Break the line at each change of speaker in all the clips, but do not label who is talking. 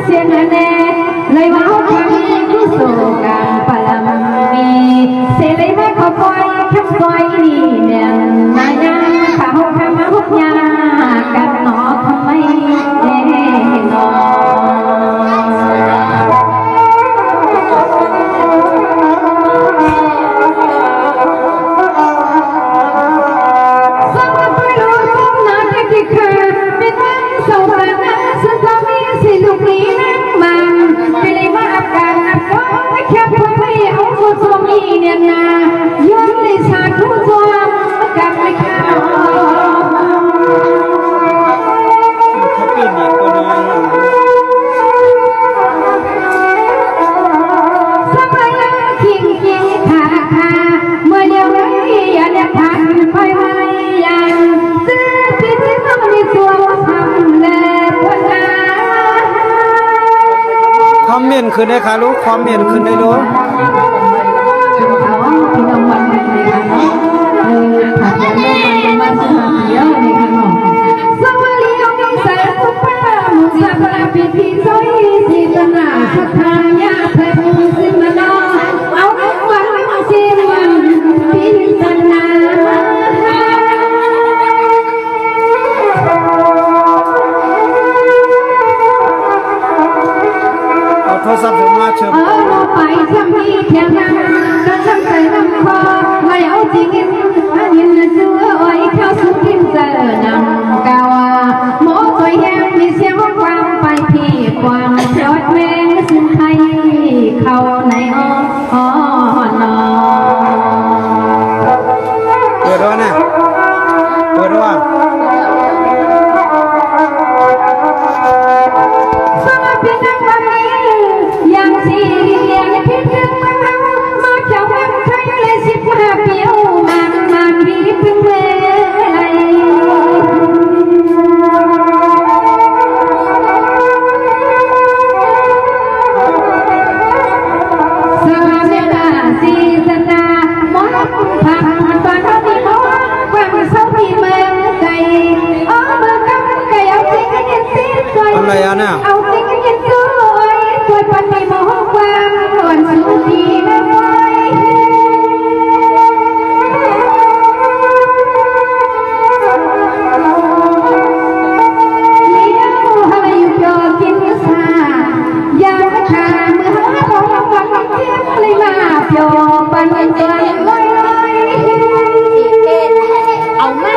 เสียงแน่เลยว่าคำผู้สู่การปลามีเสียเลยว่าเขาคอยขับคอยนี่เนี่ยนายาเขาทำมาหุบยากันหนอทำไมเอ๋หนอ
คอมเมนต์ขึ้นได้ค่ะลูกคอมเมนต์ขึ้นได้ลูกโทรศัพท์ผมมาเชิญ
ไปทำมีแค่นั้นก็ทำใจลำคอไม่เอาจริงยินเสือไว้เข้าสู่ทิ้งเจอนำกาวาหมอตัวแห้งมีเสียงความไปที่ความยอดแมงสิ้นไทยเข้าในอ้อนอ
เปิดด้วยนะเปิดด้วยอะไรอ่ะเนี่ยเอาจริงยินสวยสวยปันในมองความหวนสุขีนะไว้เลี้ยงให้อยู่จอกินสายามขาเมื่อเราฟังเสียงเลยมาเพียวปันเตือนลอยเอาแม่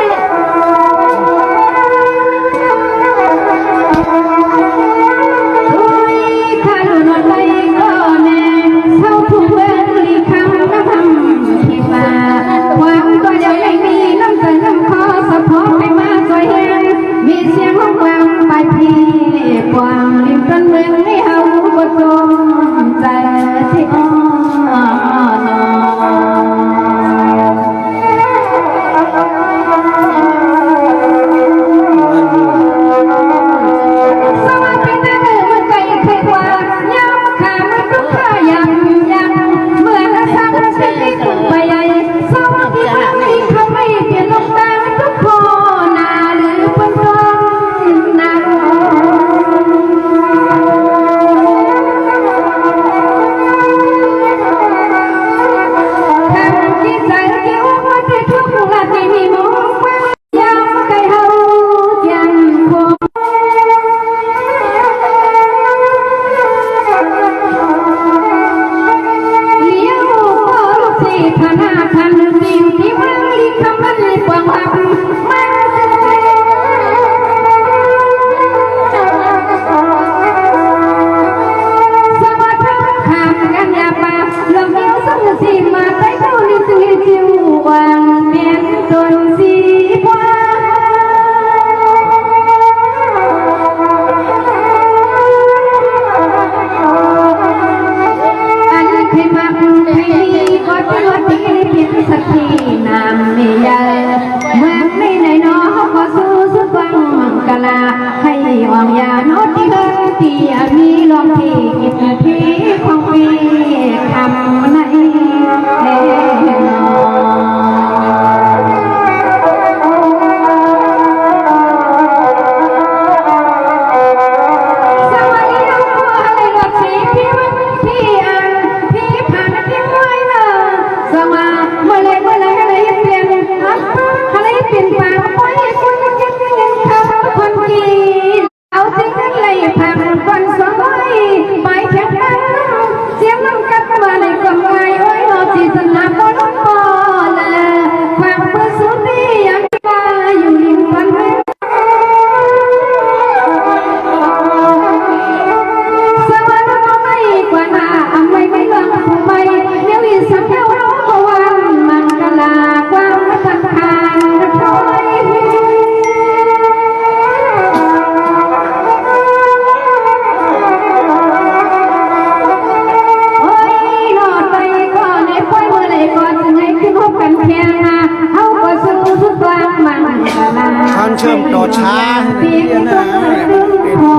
เชื่อมต่อช้าง
เพียงต้องมาดึงพอ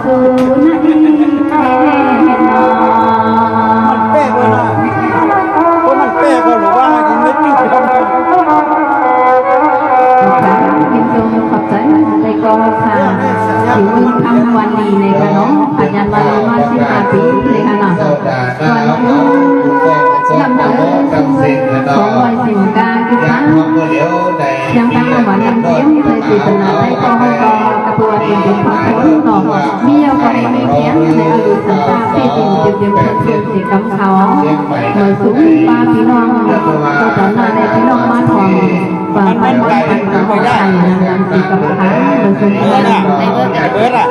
สู่ในแน่นอน
มันเป๊ะเลยนะก็มันเป๊ะก็หรือว่ายิงไม่จริงที่ต้อง
ยินชมขอบใจในกองค่ะถึงคำวันนี้ในค่ะเนาะปัญญามามา15 ปีเลยค่ะเนาะวันนี้ลำดับ210การศึกษายังตั้งมาวันยังเทียมในศิษนาในกองกกระบวนการเป็นผู้คนเนาะมีเอาไปในเทียมในอดีตสันตาที่ดินจุดเดียวกันคือสิกำเขาเมื่อสูงป้าพี่น้องก็จะมาในพี่น้องมาทองบางวันวันกันก็ใส่นางสิกำขาเมื่อสูงในเบิร์ด
เบิร์ดอ่ะ